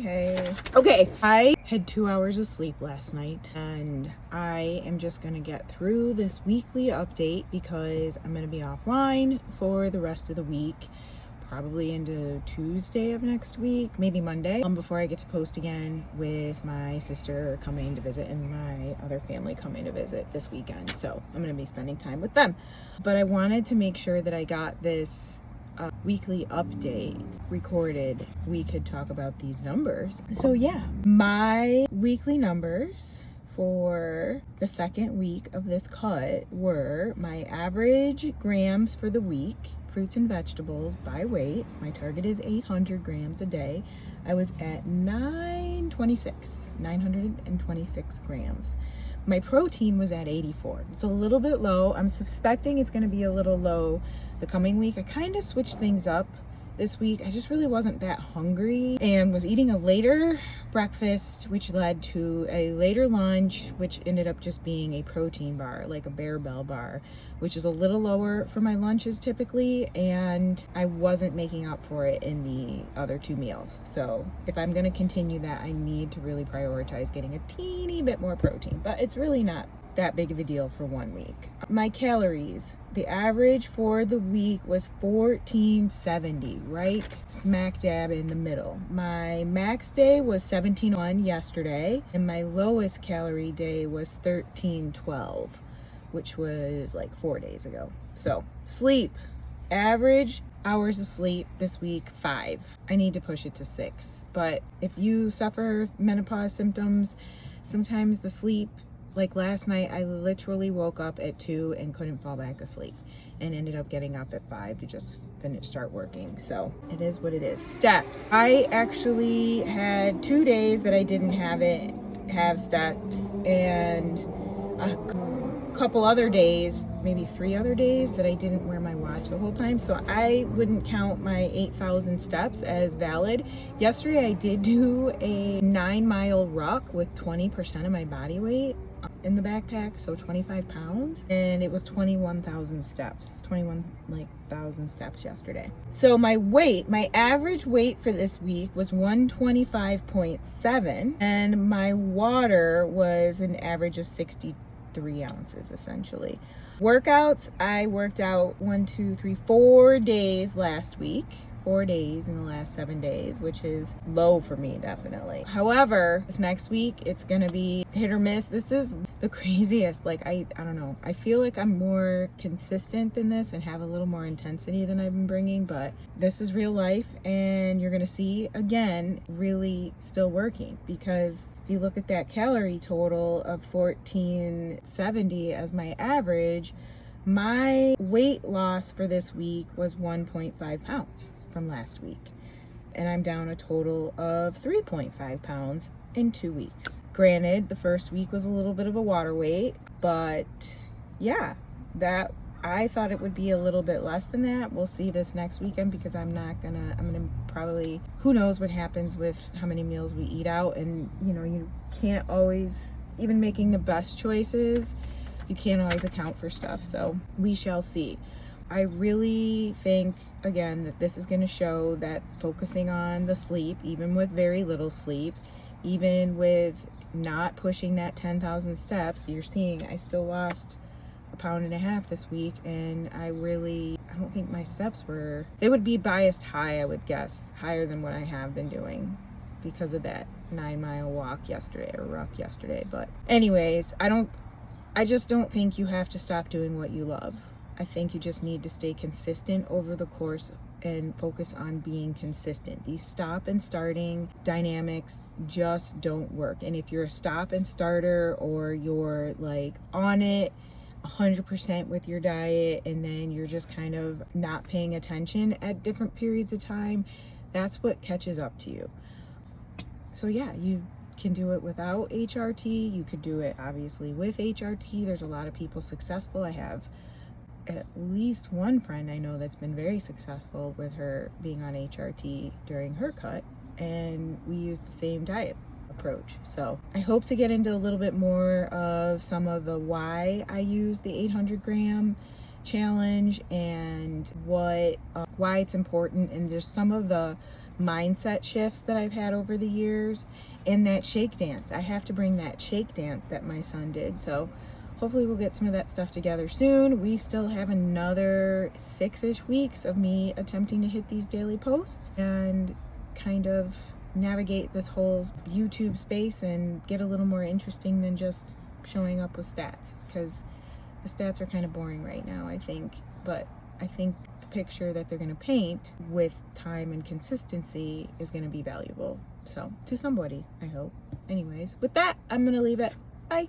Hey. Okay, I had 2 hours of sleep last night and I am just gonna get through this weekly update because I'm gonna be offline for the rest of the week, probably into Tuesday of next week, maybe Monday, before I get to post again with my sister coming to visit and my other family coming to visit this weekend. So I'm gonna be spending time with them. But I wanted to make sure that I got this weekly update recorded. We could talk about these numbers. So yeah, my weekly numbers for the second week of this cut were my average grams for the week, fruits and vegetables by weight. My target is 800 grams a day. I was at 926 grams. My protein was at 84. It's a little bit low. I'm suspecting it's going to be a little low the coming week. I kind of switched things up this week. I just really wasn't that hungry and was eating a later breakfast, which led to a later lunch, which ended up just being a protein bar, like a Bear Bell bar, which is a little lower for my lunches typically, and I wasn't making up for it in the other two meals. So if I'm going to continue that, I need to really prioritize getting a teeny bit more protein, but it's really not that big of a deal for 1 week. My calories, the average for the week was 1470, right smack dab in the middle. My max day was 1701 yesterday, and my lowest calorie day was 1312, which was like 4 days ago. So sleep, average hours of sleep this week, 5. I need to push it to 6. But if you suffer menopause symptoms, sometimes the sleep, like last night, I literally woke up at 2 and couldn't fall back asleep and ended up getting up at 5 to just start working. So it is what it is. Steps. I actually had 2 days that I didn't have steps, and a couple other days, maybe 3 other days, that I didn't wear my watch the whole time. So I wouldn't count my 8,000 steps as valid. Yesterday I did do a 9-mile ruck with 20% of my body weight in the backpack, so 25 pounds, and it was 21,000 steps, 21,000 steps yesterday. So my average weight for this week was 125.7, and my water was an average of 63 ounces essentially. Workouts, I worked out 4 days last week. 4 days in the last 7 days, which is low for me, definitely. However, this next week, it's gonna be hit or miss. This is the craziest. Like, I don't know. I feel like I'm more consistent than this and have a little more intensity than I've been bringing, but this is real life, and you're gonna see, again, really still working, because if you look at that calorie total of 1470 as my average, my weight loss for this week was 1.5 pounds from last week, and I'm down a total of 3.5 pounds in 2 weeks. Granted, the first week was a little bit of a water weight, but yeah, that I thought it would be a little bit less than that. We'll see this next weekend, because I'm gonna probably, who knows what happens with how many meals we eat out, and you can't always, even making the best choices, you can't always account for stuff. So we shall see. I really think, again, that this is going to show that focusing on the sleep, even with very little sleep, even with not pushing that 10,000 steps, you're seeing I still lost 1.5 pounds this week, and I don't think my steps they would be biased high, I would guess, higher than what I have been doing because of that 9-mile walk yesterday, or ruck yesterday. But anyways, I just don't think you have to stop doing what you love. I think you just need to stay consistent over the course and focus on being consistent. These stop and starting dynamics just don't work. And if you're a stop and starter, or you're like on it 100% with your diet, and then you're just kind of not paying attention at different periods of time, that's what catches up to you. So yeah, you can do it without HRT. You could do it obviously with HRT. There's a lot of people successful. I have at least one friend I know that's been very successful with her being on HRT during her cut, and we use the same diet approach. So I hope to get into a little bit more of some of the why I use the 800 gram challenge, and why it's important, and just some of the mindset shifts that I've had over the years, and that shake dance. I have to bring that shake dance that my son did. So hopefully we'll get some of that stuff together soon. We still have another 6-ish weeks of me attempting to hit these daily posts and kind of navigate this whole YouTube space and get a little more interesting than just showing up with stats, because the stats are kind of boring right now, I think. But I think the picture that they're going to paint with time and consistency is going to be valuable. So to somebody, I hope. Anyways, with that, I'm going to leave it. Bye.